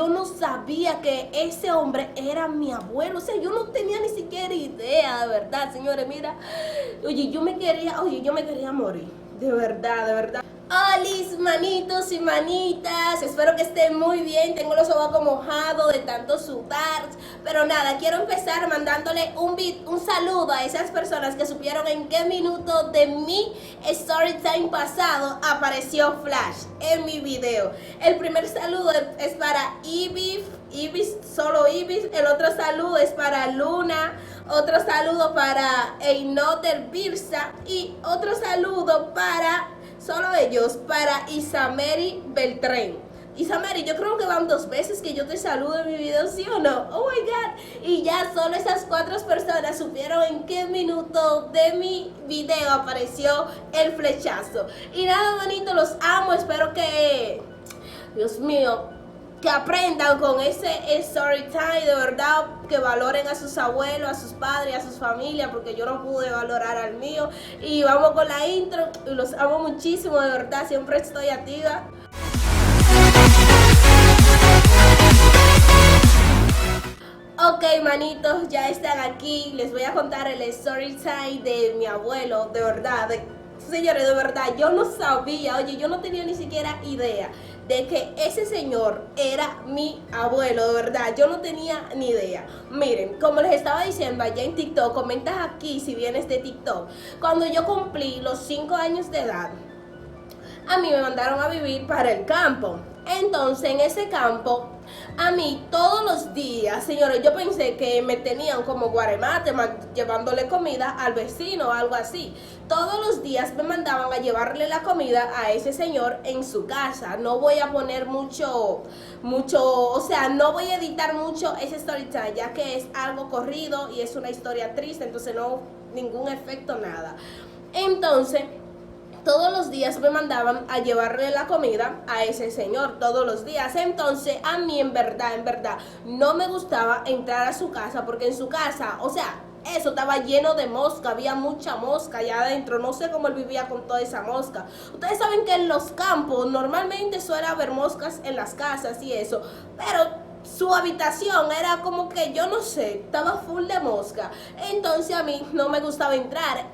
yo no sabía que ese hombre era mi abuelo. O sea, yo no tenía ni siquiera idea, de verdad, señores. Mira, yo me quería morir. De verdad, de verdad. Hola, manitos y manitas, espero que estén muy bien. Tengo los ojos mojados de tanto sudar. Pero nada, quiero empezar mandándole un saludo a esas personas que supieron en qué minuto de mi story time pasado apareció Flash en mi video. El primer saludo es para Ibis, solo Ibis. El otro saludo es para Luna. Otro saludo para Einoter Birsa. Y otro saludo para solo ellos, para Isameri Beltrán. Isameri, yo creo que van 2 veces que yo te saludo en mi video, ¿sí o no? Oh my God. Y ya solo esas 4 personas supieron en qué minuto de mi video apareció el flechazo. Y nada, bonito, los amo. Espero que, Dios mío, que aprendan con ese story time, de verdad, que valoren a sus abuelos, a sus padres, a sus familias, porque yo no pude valorar al mío. Y vamos con la intro, y los amo muchísimo, de verdad, siempre estoy activa. Ok, manitos, ya están aquí. Les voy a contar el story time de mi abuelo, de verdad. Señores, de verdad, yo no sabía, yo no tenía ni siquiera idea de que ese señor era mi abuelo, de verdad, yo no tenía ni idea. Miren, como les estaba diciendo allá en TikTok, comentas aquí si vienes de TikTok. Cuando yo cumplí los 5 años de edad, a mí me mandaron a vivir para el campo. Entonces, en ese campo, a mí todos los días, señores, yo pensé que me tenían como guaremate, llevándole comida al vecino o algo así. Todos los días me mandaban a llevarle la comida a ese señor en su casa. No voy a poner mucho, o sea, no voy a editar mucho ese story time, ya que es algo corrido y es una historia triste, entonces no, ningún efecto, nada. Entonces, todos los días me mandaban a llevarle la comida a ese señor, todos los días. Entonces, a mí en verdad, no me gustaba entrar a su casa, porque en su casa, o sea, eso estaba lleno de mosca, había mucha mosca allá adentro. No sé cómo él vivía con toda esa mosca. Ustedes saben que en los campos normalmente suele haber moscas en las casas y eso, pero su habitación era como que, yo no sé, estaba full de mosca. Entonces a mí no me gustaba entrar.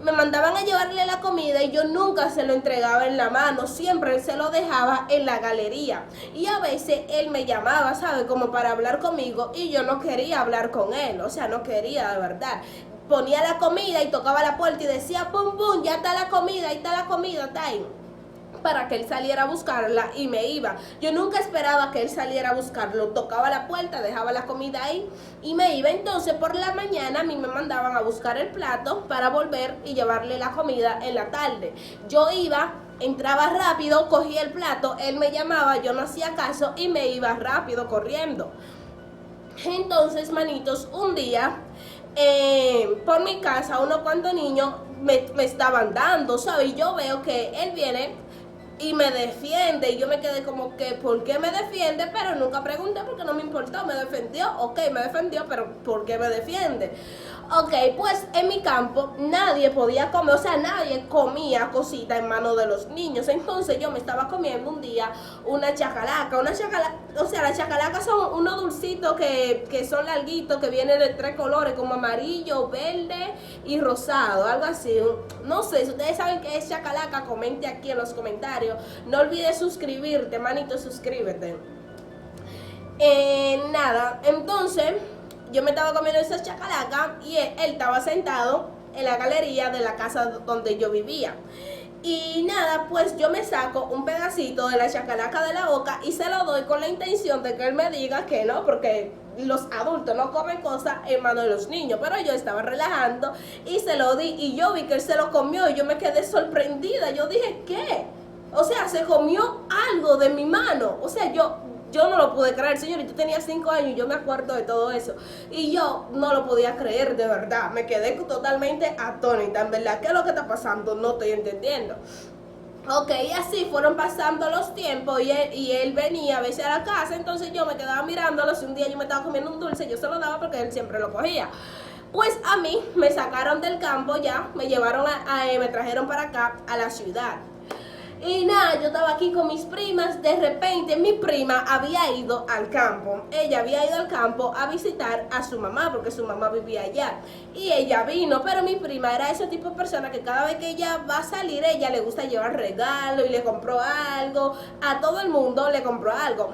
Me mandaban a llevarle la comida y yo nunca se lo entregaba en la mano, siempre se lo dejaba en la galería. Y a veces él me llamaba, ¿sabe? Como para hablar conmigo, y yo no quería hablar con él, o sea, no quería, de verdad. Ponía la comida y tocaba la puerta y decía, pum, pum, ya está la comida, ahí está la comida, está ahí, para que él saliera a buscarla, y me iba. Yo nunca esperaba que él saliera a buscarlo. Tocaba la puerta, dejaba la comida ahí y me iba. Entonces por la mañana a mí me mandaban a buscar el plato para volver y llevarle la comida en la tarde. Yo iba, entraba rápido, cogía el plato, él me llamaba, yo no hacía caso y me iba rápido corriendo. Entonces, manitos, un día por mi casa unos cuantos niños me estaban dando, ¿sabes? Y yo veo que él viene y me defiende, y yo me quedé como que, ¿por qué me defiende? Pero nunca pregunté porque no me importó. Me defendió, ok, me defendió, pero ¿por qué me defiende? Ok, pues en mi campo nadie podía comer, o sea, nadie comía cosita en manos de los niños. Entonces yo me estaba comiendo un día una chacalaca, o sea, las chacalacas son unos dulcitos que son larguitos, que vienen de 3 colores, como amarillo, verde y rosado, algo así. No sé, si ustedes saben qué es chacalaca, comente aquí en los comentarios. No olvides suscribirte, manito, suscríbete. Nada, entonces yo me estaba comiendo esa chacalaca y él estaba sentado en la galería de la casa donde yo vivía. Y nada, pues yo me saco un pedacito de la chacalaca de la boca y se lo doy con la intención de que él me diga que no, porque los adultos no comen cosas en manos de los niños. Pero yo estaba relajando y se lo di, y yo vi que él se lo comió y yo me quedé sorprendida. Yo dije, ¿qué? O sea, se comió algo de mi mano. O sea, yo no lo pude creer, señor. Yo tenía 5 años y yo me acuerdo de todo eso. Y yo no lo podía creer, de verdad. Me quedé totalmente atónita, en verdad. ¿Qué es lo que está pasando? No estoy entendiendo. Ok, y así fueron pasando los tiempos y él venía a veces a la casa. Entonces yo me quedaba mirándolo. Si un día yo me estaba comiendo un dulce, yo se lo daba porque él siempre lo cogía. Pues a mí me sacaron del campo ya, me llevaron me trajeron para acá, a la ciudad. Y nada, yo estaba aquí con mis primas, de repente mi prima había ido al campo. Ella había ido al campo a visitar a su mamá, porque su mamá vivía allá. Y ella vino, pero mi prima era ese tipo de persona que cada vez que ella va a salir, ella le gusta llevar regalo y le compró algo. A todo el mundo le compró algo.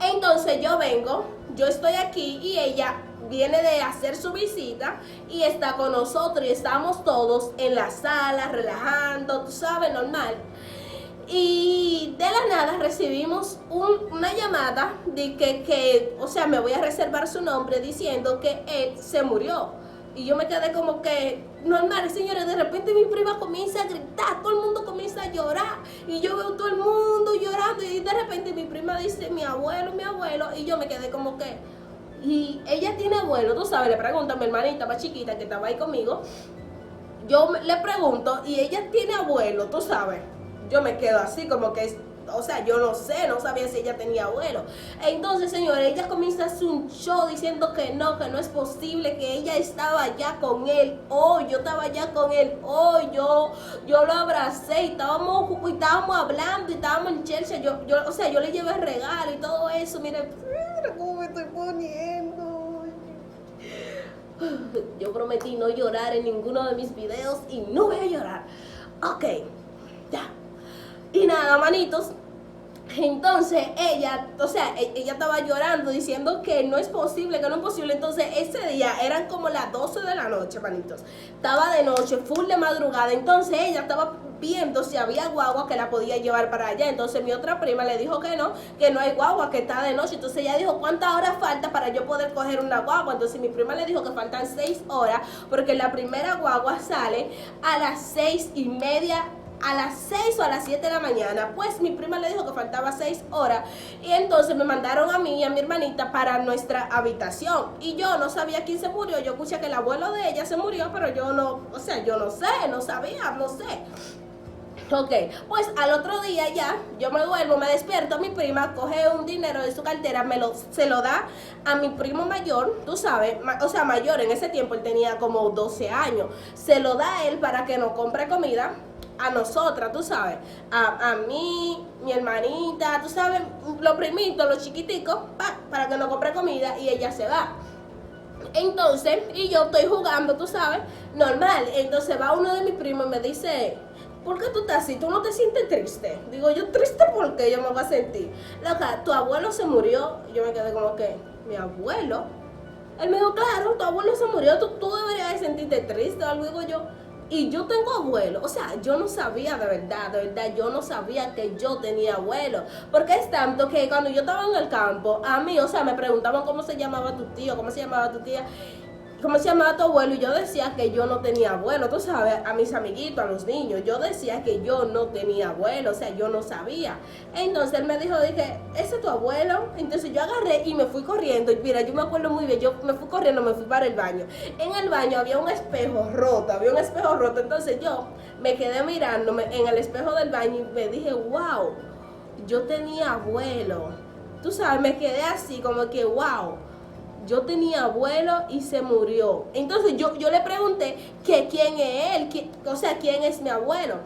Entonces yo estoy aquí y ella viene de hacer su visita y está con nosotros y estamos todos en la sala relajando, tú sabes, normal. Y de la nada recibimos una llamada de o sea, me voy a reservar su nombre diciendo que él se murió. Y yo me quedé como que, normal, señores, de repente mi prima comienza a gritar, todo el mundo comienza a llorar. Y yo veo todo el mundo llorando y de repente mi prima dice, mi abuelo, y yo me quedé como que, y ella tiene abuelo, tú sabes, le pregunto a mi hermanita más chiquita que estaba ahí conmigo, yo le pregunto, y ella tiene abuelo, tú sabes, yo me quedo así como que, o sea, yo no sé, no sabía si ella tenía abuelo. Entonces, señores, ella comienza a hacer un show diciendo que no es posible, que ella estaba allá con él, yo estaba allá con él, yo lo abracé y estábamos hablando y estábamos en Chelsea, o sea, yo le llevé regalo y todo eso, mira cómo me estoy poniendo. Yo prometí no llorar en ninguno de mis videos y no voy a llorar. Ok, ya. Y nada, manitos. Entonces ella, o sea, ella estaba llorando diciendo que no es posible, que no es posible. Entonces ese día eran como las 12 de la noche, manitos. Estaba de noche, full de madrugada. Entonces ella estaba viendo si había guagua que la podía llevar para allá. Entonces mi otra prima le dijo que no hay guagua, que está de noche. Entonces ella dijo, ¿cuántas horas falta para yo poder coger una guagua? Entonces mi prima le dijo que faltan 6 horas, porque la primera guagua sale a las 6:30, a las 6 o a las 7 de la mañana. Pues mi prima le dijo que faltaba 6 horas y entonces me mandaron a mí y a mi hermanita para nuestra habitación y yo no sabía quién se murió. Yo escuché que el abuelo de ella se murió, pero yo no, o sea, yo no sé, no sabía, no sé. Ok, pues al otro día ya, yo me duermo, me despierto, mi prima coge un dinero de su cartera, se lo da a mi primo mayor, tú sabes, o sea, mayor, en ese tiempo él tenía como 12 años, se lo da a él para que nos compre comida a nosotras, tú sabes, a mí, mi hermanita, tú sabes, los primitos, los chiquiticos, para que nos compre comida y ella se va. Entonces, y yo estoy jugando, tú sabes, normal, entonces va uno de mis primos y me dice, ¿por qué tú estás así? ¿Tú no te sientes triste? Digo yo, ¿triste por qué yo me voy a sentir? Loca, tu abuelo se murió. Yo me quedé como que, ¿mi abuelo? Él me dijo, claro, tu abuelo se murió, tú deberías de sentirte triste o algo. Digo yo, y yo tengo abuelo. O sea, yo no sabía de verdad, yo no sabía que yo tenía abuelo. Porque es tanto que cuando yo estaba en el campo, a mí, o sea, me preguntaban cómo se llamaba tu tío, cómo se llamaba tu tía, cómo se llamaba tu abuelo, y yo decía que yo no tenía abuelo, tú sabes, a mis amiguitos, a los niños, yo decía que yo no tenía abuelo, o sea, yo no sabía. Entonces él me dijo, dije, ¿ese es tu abuelo? Entonces yo agarré y me fui corriendo, y mira, yo me acuerdo muy bien, yo me fui corriendo, me fui para el baño. En el baño había un espejo roto, entonces yo me quedé mirándome en el espejo del baño y me dije, wow, yo tenía abuelo. Tú sabes, me quedé así como que, wow, yo tenía abuelo y se murió. Entonces yo le pregunté que quién es él, o sea, quién es mi abuelo.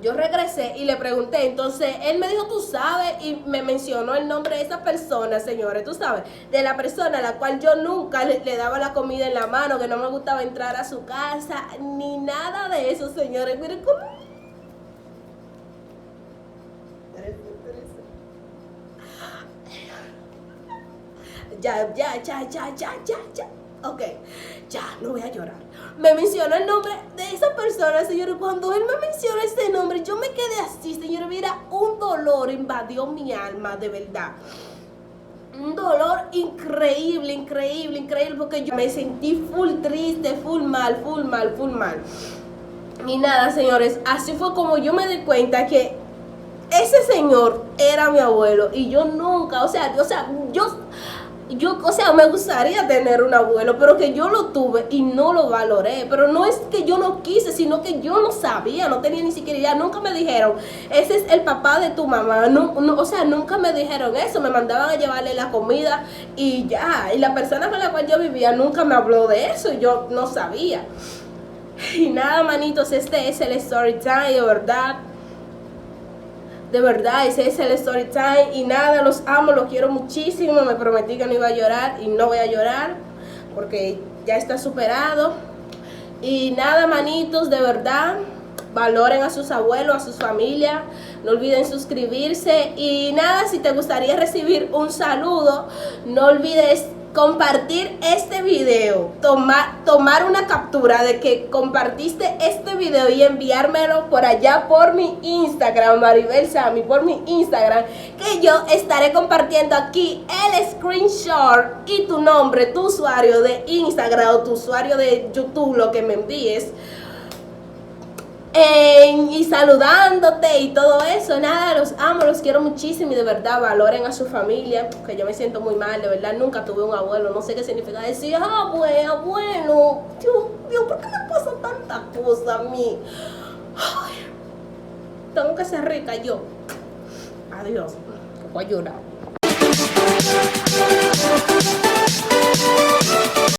Yo regresé y le pregunté, entonces él me dijo, tú sabes, y me mencionó el nombre de esa persona, señores, tú sabes, de la persona a la cual yo nunca le daba la comida en la mano, que no me gustaba entrar a su casa, ni nada de eso, señores. Miren cómo... Ya. Ok, ya, no voy a llorar. Me mencionó el nombre de esa persona, señores. Cuando él me mencionó ese nombre, yo me quedé así, señores. Mira, un dolor invadió mi alma, de verdad. Un dolor increíble, porque yo me sentí full triste, full mal. Y nada, señores, así fue como yo me di cuenta que ese señor era mi abuelo. Y yo nunca, o sea, me gustaría tener un abuelo, pero que yo lo tuve y no lo valoré. Pero no es que yo no quise, sino que yo no sabía, no tenía ni siquiera idea. Nunca me dijeron, ese es el papá de tu mamá. O sea, nunca me dijeron eso. Me mandaban a llevarle la comida y ya. Y la persona con la cual yo vivía nunca me habló de eso y yo no sabía. Y nada, manitos, este es el story time, de verdad. De verdad, ese es el story time. Y nada, los amo, los quiero muchísimo. Me prometí que no iba a llorar y no voy a llorar porque ya está superado. Y nada, manitos, de verdad, valoren a sus abuelos, a sus familias. No olviden suscribirse. Y nada, si te gustaría recibir un saludo, no olvides compartir este video, tomar una captura de que compartiste este video y enviármelo por allá por mi Instagram, Maribel Sammy, por mi Instagram, que yo estaré compartiendo aquí el screenshot y tu nombre, tu usuario de Instagram o tu usuario de YouTube, lo que me envíes. Y saludándote y todo eso. Nada, los amo, los quiero muchísimo y de verdad valoren a su familia, que yo me siento muy mal, de verdad nunca tuve un abuelo, no sé qué significa decir abuelo, Dios, ¿por qué me pasa tanta cosa a mí? Ay, tengo que ser rica yo. Adiós, voy a llorar.